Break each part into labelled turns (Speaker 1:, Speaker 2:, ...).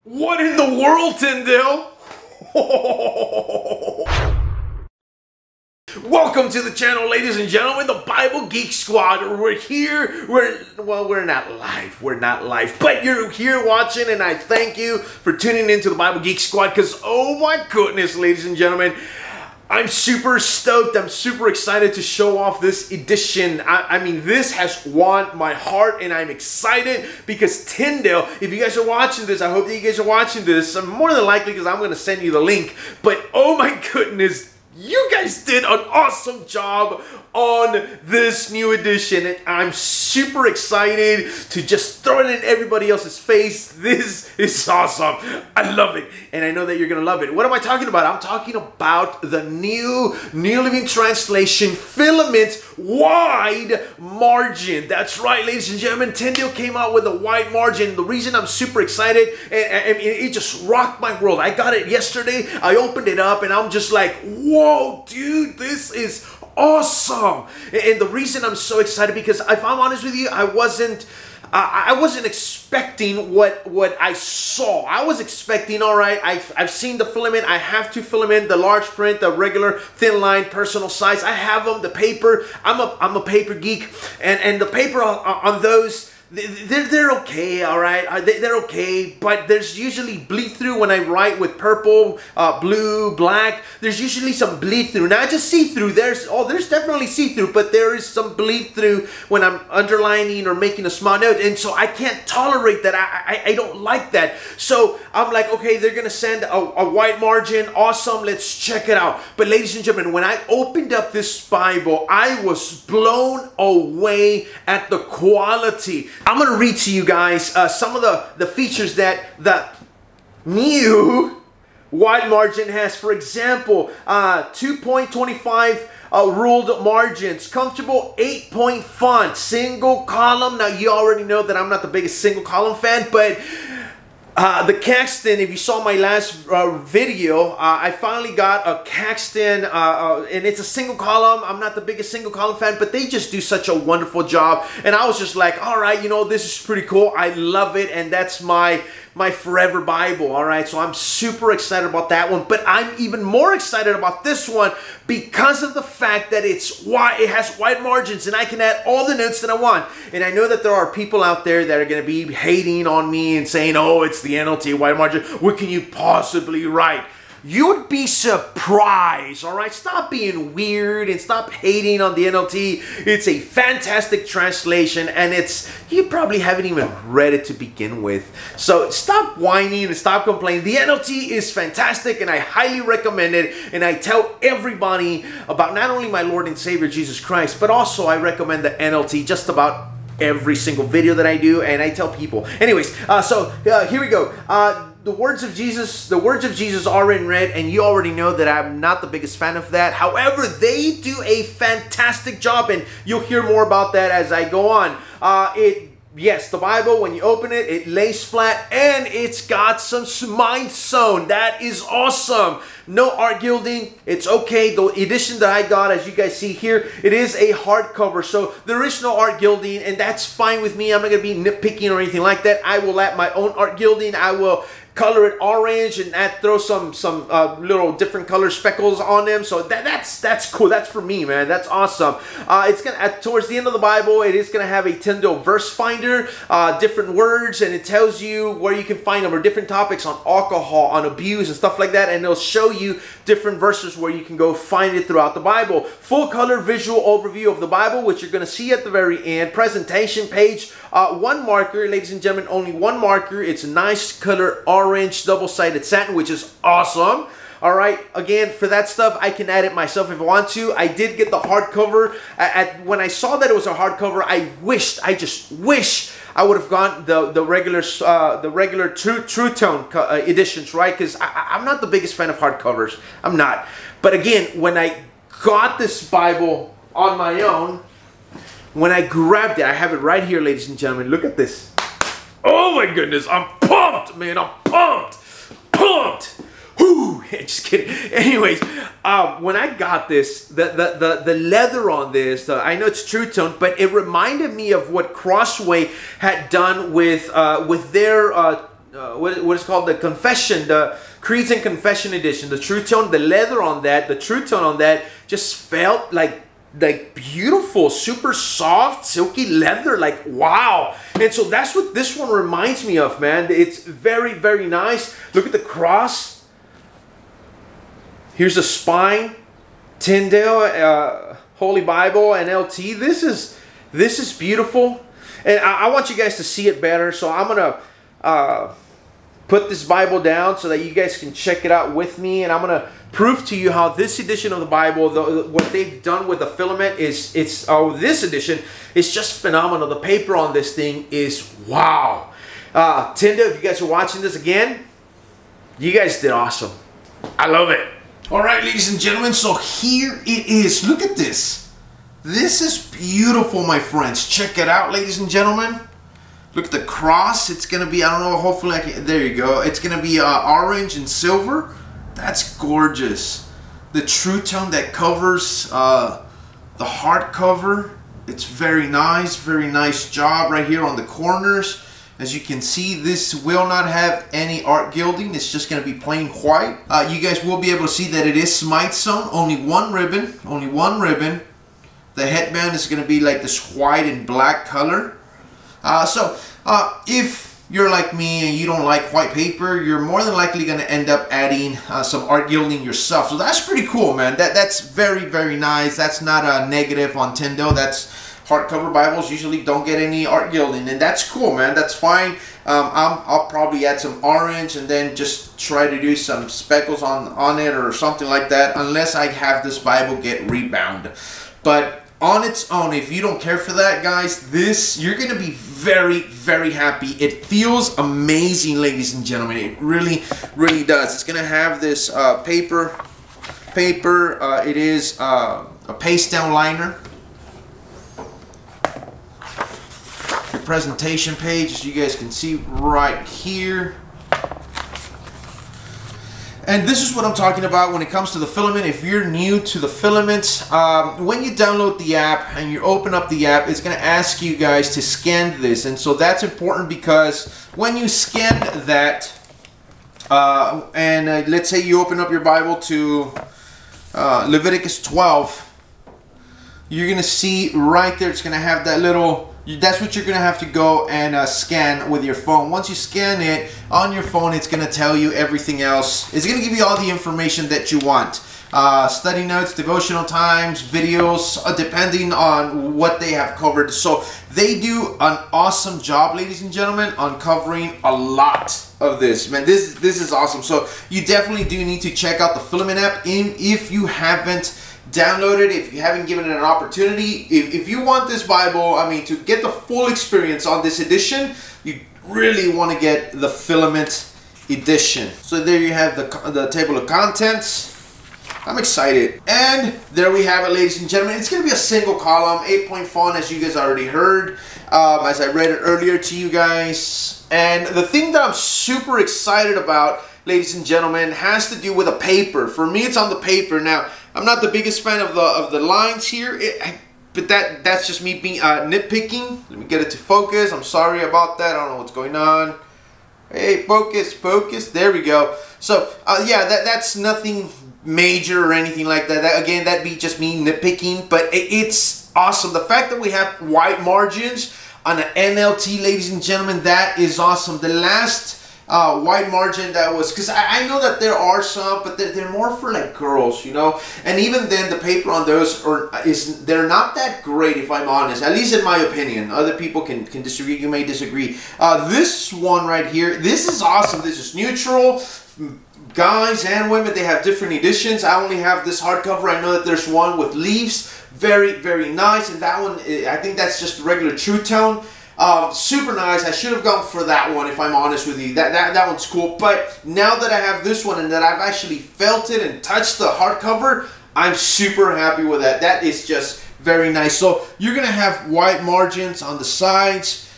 Speaker 1: What in the world, Tyndale? Welcome to the channel, ladies and gentlemen, the Bible Geek Squad. We're here, we're not live, but you're here watching, and I thank you for tuning into the Bible Geek Squad, because, oh my goodness, ladies and gentlemen, I'm super stoked. I'm super excited to show off this edition. I mean, this has won my heart, and I'm excited because Tyndale, if you guys are watching this, I hope that you guys are watching this. More than likely, because I'm going to send you the link. But oh my goodness, you guys did an awesome job on this new edition, and I'm super excited to just throw it in everybody else's face. This is awesome. I love it, and I know that you're gonna love it. What am I talking about? I'm talking about the New Living Translation filament wide margin. That's right, ladies and gentlemen. Tyndale came out with a wide margin. The reason I'm super excited, and it just rocked my world. I got it yesterday. I opened it up, and I'm just like, whoa, dude, this is awesome. And the reason I'm so excited, because if I'm honest with you, I wasn't expecting what I saw. I was expecting, all right, I've seen the filament. I have two filament, the large print, the regular thin line, personal size. I have them, the paper. I'm a paper geek, and the paper on those, they're okay, all right. They're okay, but there's usually bleed through when I write with purple, blue, black. There's usually some bleed through. Not just see through. There's definitely see through, but there is some bleed through when I'm underlining or making a small note, and so I can't tolerate that. I don't like that. So I'm like, okay, they're gonna send a white margin. Awesome, let's check it out. But ladies and gentlemen, when I opened up this Bible, I was blown away at the quality. I'm going to read to you guys some of the features that the new wide margin has. For example, 2.25 ruled margins, comfortable 8-point font, single column. Now, you already know that I'm not the biggest single column fan, but the Caxton, if you saw my last video, I finally got a Caxton, and it's a single column. I'm not the biggest single column fan, but they just do such a wonderful job. And I was just like, all right, you know, this is pretty cool. I love it, and that's my forever Bible, all right? So I'm super excited about that one, but I'm even more excited about this one because of the fact that it's wide, it has wide margins, and I can add all the notes that I want. And I know that there are people out there that are going to be hating on me and saying, oh, it's the NLT wide margin. What can you possibly write? You would be surprised, all right? Stop being weird and stop hating on the NLT. It's a fantastic translation, and you probably haven't even read it to begin with. So stop whining and stop complaining. The NLT is fantastic, and I highly recommend it. And I tell everybody about not only my Lord and Savior Jesus Christ, but also I recommend the NLT just about every single video that I do, and I tell people. Anyways, here we go. The words of Jesus are in red, and you already know that I'm not the biggest fan of that. However, they do a fantastic job, and you'll hear more about that as I go on. Yes, the Bible, when you open it, it lays flat, and it's got some mind sewn. That is awesome. No art gilding. It's okay. The edition that I got, as you guys see here, it is a hardcover, so there is no art gilding, and that's fine with me. I'm not going to be nitpicking or anything like that. I will add my own art gilding. I will color it orange and throw some little different color speckles on them. So that's cool. That's for me, man. That's awesome. It's gonna towards the end of the Bible, it is gonna have a Tyndale verse finder, different words, and it tells you where you can find them, or different topics on alcohol, on abuse, and stuff like that. And it'll show you different verses where you can go find it throughout the Bible. Full color visual overview of the Bible, which you're gonna see at the very end. Presentation page, one marker, ladies and gentlemen, only one marker. It's a nice color orange double-sided satin, which is awesome. All right, again, for that stuff, I can add it myself if I want to. I did get the hardcover. When I saw that it was a hardcover, I just wish I would have gone the regular True Tone editions, right? Because I'm not the biggest fan of hardcovers. I'm not. But again, when I got this Bible on my own, when I grabbed it, I have it right here, ladies and gentlemen. Look at this. Oh my goodness, I'm pumped, man. I'm pumped. Whew, just kidding. Anyways, when I got this, the leather on this, I know it's True Tone, but it reminded me of what Crossway had done with their what is called the Confession, the Creeds and Confession edition. The True Tone, the leather on that, the True Tone on that just felt like beautiful, super soft, silky leather, like wow. And so that's what this one reminds me of, man. It's very, very nice. Look at the cross. Here's the spine, Tyndale, Holy Bible, and LT. This is beautiful, and I want you guys to see it better. So I'm gonna put this Bible down so that you guys can check it out with me, and I'm gonna prove to you how this edition of the Bible, what they've done with the filament is, this edition is just phenomenal. The paper on this thing is wow. Tyndale, if you guys are watching this again, you guys did awesome. I love it.
Speaker 2: All right, ladies and gentlemen, so here it is. Look at this. This is beautiful, my friends. Check it out, ladies and gentlemen. Look at the cross. It's going to be, I don't know, hopefully I can, there you go. It's going to be orange and silver. That's gorgeous. The True Tone that covers the hardcover. It's very nice job right here on the corners. As you can see, this will not have any art gilding. It's just going to be plain white. You guys will be able to see that it is Smythe sewn. Only one ribbon. The headband is going to be like this white and black color. If you're like me and you don't like white paper, you're more than likely going to end up adding some art gilding yourself. So that's pretty cool, man. That's very, very nice. That's not a negative on Tyndale. That's hardcover Bibles usually don't get any art gilding, and that's cool, man. That's fine. I'll probably add some orange and then just try to do some speckles on it or something like that, unless I have this Bible get rebound. But on its own, if you don't care for that, guys, you're going to be very, very happy. It feels amazing, ladies and gentlemen. It really, really does. It's going to have this paper. It is a paste down liner. Your presentation page, as you guys can see right here. And this is what I'm talking about when it comes to the filament. If you're new to the filaments, when you download the app and you open up the app, it's going to ask you guys to scan this. And so that's important because when you scan that, let's say you open up your Bible to Leviticus 12, you're going to see right there, it's going to have that little... That's what you're going to have to go and scan with your phone. Once you scan it on your phone, it's going to tell you everything else. It's going to give you all the information that you want. Study notes, devotional times, videos, depending on what they have covered. So they do an awesome job, ladies and gentlemen, on covering a lot of this. Man, this is awesome. So you definitely do need to check out the Filament app if you haven't download it, if you haven't given it an opportunity. If you want this Bible, I mean, to get the full experience on this edition, you really want to get the Filament edition. So there you have the table of contents. I'm excited. And there we have it, ladies and gentlemen. It's going to be a single column, 8-point font, as you guys already heard, as I read it earlier to you guys. And the thing that I'm super excited about, ladies and gentlemen, has to do with a paper. For me, it's on the paper. Now, I'm not the biggest fan of the lines here, but that's just me being nitpicking. Let me get it to focus. I'm sorry about that. I don't know what's going on. Hey, focus, focus. There we go. So, yeah, that's nothing major or anything like that. Again, that'd be just me nitpicking, but it's awesome. The fact that we have white margins on an NLT, ladies and gentlemen, that is awesome. The last white margin that was, because I know that there are some, but they're more for like girls, you know, and even then the paper on those they're not that great, if I'm honest, at least in my opinion. Other people can disagree, you may disagree. This one right here, this is awesome. This is neutral. Guys and women, they have different editions. I only have this hardcover. I know that there's one with leaves, very, very nice, and that one, I think that's just regular True Tone. Super nice. I should have gone for that one, if I'm honest with you. That one's cool. But now that I have this one and that I've actually felt it and touched the hardcover, I'm super happy with that. That is just very nice. So you're going to have white margins on the sides.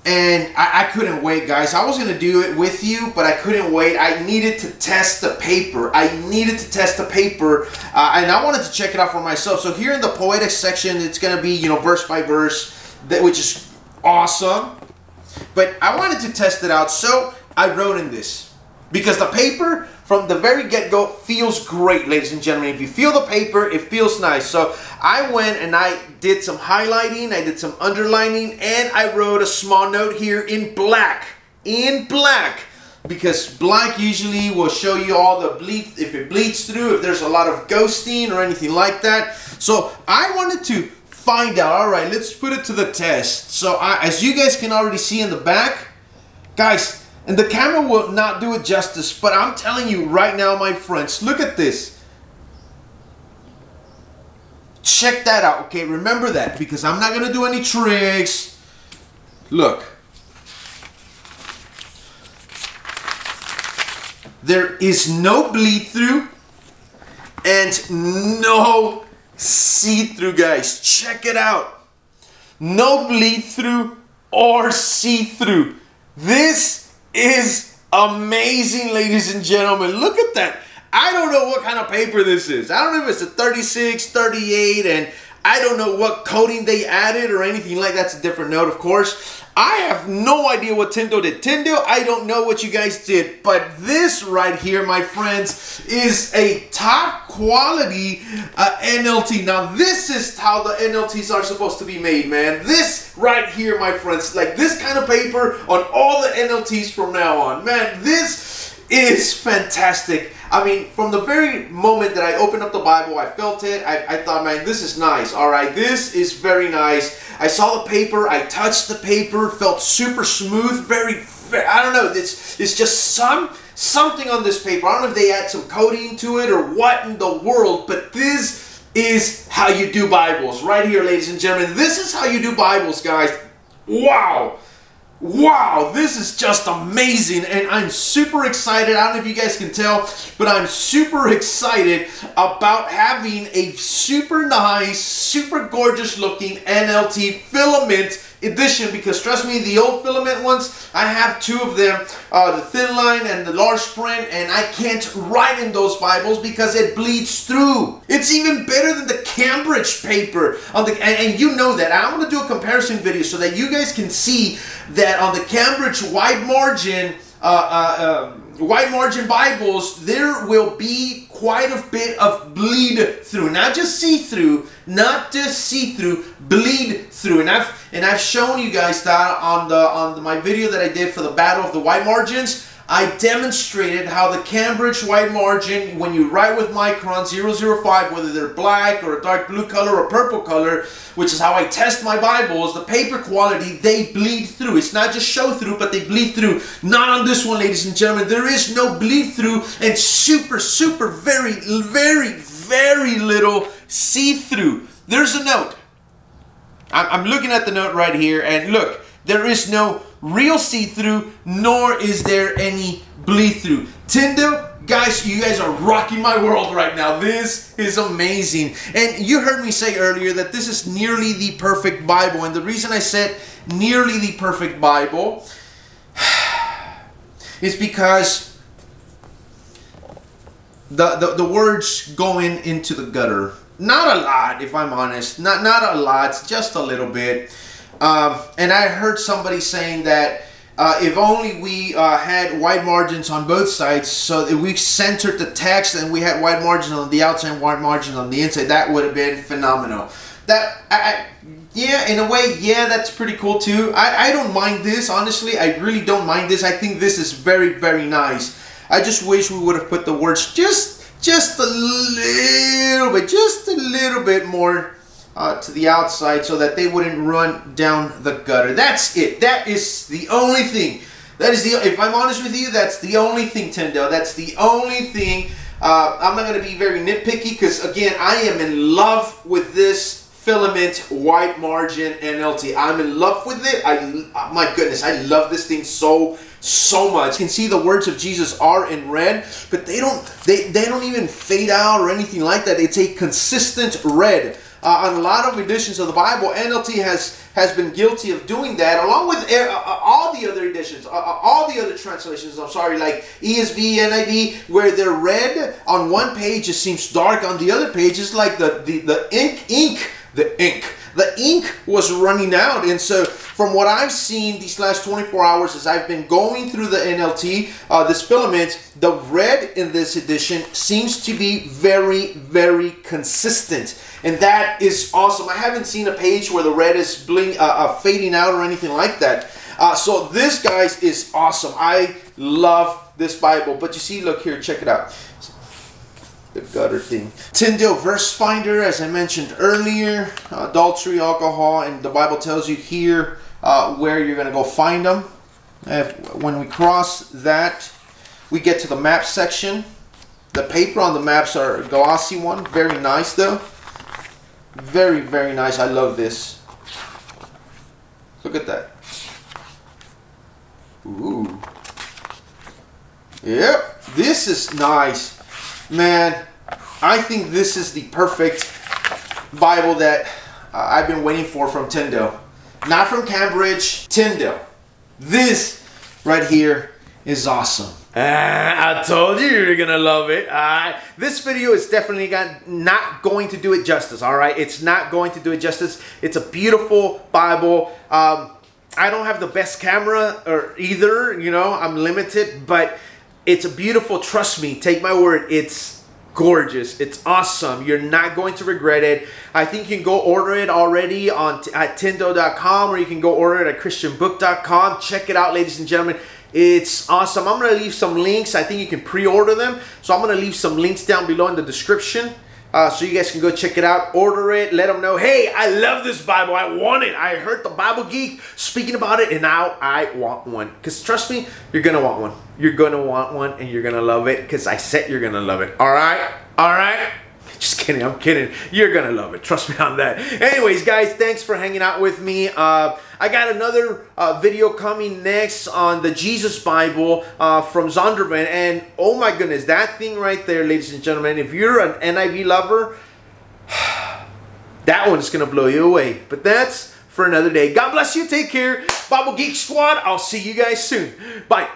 Speaker 2: And I couldn't wait, guys. I was going to do it with you, but I couldn't wait. I needed to test the paper. And I wanted to check it out for myself. So here in the Poetics section, it's going to be, you know, verse by verse, which is awesome. But I wanted to test it out, so I wrote in this. Because the paper, from the very get-go, feels great, ladies and gentlemen. If you feel the paper, it feels nice. So I went and I did some highlighting, I did some underlining, and I wrote a small note here in black. In black. Because black usually will show you all the bleed, if it bleeds through, if there's a lot of ghosting or anything like that. So I wanted to find out, all right, let's put it to the test. So as you guys can already see in the back, guys, and the camera will not do it justice, but I'm telling you right now, my friends, look at this. Check that out, okay? Remember that, because I'm not gonna do any tricks. Look. There is no bleed through and no see-through, guys. Check it out. No bleed through or see-through. This is amazing, ladies and gentlemen. Look at that. I don't know what kind of paper this is. I don't know if it's a 36, 38, and I don't know what coating they added or anything like that. That's a different note, of course. I have no idea what Tyndale did. Tyndale, I don't know what you guys did, but this right here, my friends, is a top quality NLT. Now, this is how the NLTs are supposed to be made, man. This right here, my friends, like this kind of paper on all the NLTs from now on. Man, this is fantastic. I mean, from the very moment that I opened up the Bible, I felt it. I thought, man, this is nice. All right, this is very nice. I saw the paper. I touched the paper. Felt super smooth. Very I don't know. It's just something on this paper. I don't know if they add some coating to it or what in the world, but this is how you do Bibles. Right here, ladies and gentlemen. This is how you do Bibles, guys. Wow. Wow, this is just amazing, and I'm super excited. I don't know if you guys can tell, but I'm super excited about having a super nice, super gorgeous looking NLT filament edition, because trust me, the old filament ones, I have two of them, the thin line and the large print, and I can't write in those Bibles because it bleeds through. It's even better than the Cambridge paper on the, and you know that. I'm going to do a comparison video so that you guys can see that on the Cambridge wide margin Bibles, there will be quite a bit of bleed through, not just see through, bleed through, and I've shown you guys that on my video that I did for the Battle of the White Margins. I demonstrated how the Cambridge white margin, when you write with Micron 005, whether they're black or a dark blue color or purple color, which is how I test my Bibles, the paper quality, they bleed through. It's not just show through, but they bleed through. Not on this one, ladies and gentlemen. There is no bleed through, and super, very little see-through. There's a note. I'm looking at the note right here, and look, there is no real see-through, nor is there any bleed-through. Tyndale, guys, you guys are rocking my world right now. This is amazing. And you heard me say earlier that this is nearly the perfect Bible. And the reason I said nearly the perfect Bible is because the words going into the gutter. Not a lot, if I'm honest. Not a lot, just a little bit. And I heard somebody saying that if only we had white margins on both sides, so if we centered the text and we had white margins on the outside and white margins on the inside, that would have been phenomenal. Yeah, in a way, yeah, that's pretty cool too. I don't mind this, honestly. I really don't mind this. I think this is very nice. I just wish we would have put the words just a little bit more to the outside, so that they wouldn't run down the gutter. That's it. That is the only thing. That is the, if I'm honest with you, that's the only thing, Tyndale. That's the only thing. I'm not going to be very nitpicky, because again, I am in love with this filament white margin NLT. I'm in love with it. My goodness, I love this thing so much. You can see the words of Jesus are in red, but they don't even fade out or anything like that. It's a consistent red. On a lot of editions of the Bible, NLT has been guilty of doing that, along with all the other editions, all the other translations, I'm sorry, like ESV, NIV, where they're red on one page, it seems dark on the other page. It's like the ink was running out, and so from what I've seen these last 24 hours as I've been going through the NLT, this filament, the red in this edition seems to be very, very consistent. And that is awesome. I haven't seen a page where the red is fading out or anything like that. So this, guys, is awesome. I love this Bible. But you see, look here, check it out. The gutter thing. Tyndale Verse Finder, as I mentioned earlier. Adultery, alcohol, and the Bible tells you here where you're going to go find them. When we cross that, we get to the map section. The paper on the maps are a glossy one. Very nice, though. Very, very nice. I love this. Look at that. Ooh. Yep. This is nice. Man, I think this is the perfect Bible that I've been waiting for from Tyndale. Not from Cambridge, Tyndale. This right here is awesome.
Speaker 1: I told you you're gonna love it. This video is definitely not going to do it justice, all right? It's not going to do it justice. It's a beautiful Bible. I don't have the best camera or either, you know, I'm limited, but it's a beautiful, trust me, take my word, it's gorgeous. It's awesome. You're not going to regret it. I think you can go order it already at Tyndale.com, or you can go order it at christianbook.com. Check it out, ladies and gentlemen. It's awesome. I'm going to leave some links. I think you can pre-order them. So I'm going to leave some links down below in the description. So you guys can go check it out, order it, let them know, hey, I love this Bible, I want it. I heard the Bible Geek speaking about it, and now I want one. Because trust me, you're going to want one. You're going to want one, and you're going to love it, because I said you're going to love it. All right? All right? Just kidding. I'm kidding. You're going to love it. Trust me on that. Anyways, guys, thanks for hanging out with me. I got another video coming next on the Jesus Bible from Zondervan. And oh my goodness, that thing right there, ladies and gentlemen, if you're an NIV lover, that one's going to blow you away. But that's for another day. God bless you. Take care. Bible Geek Squad. I'll see you guys soon. Bye.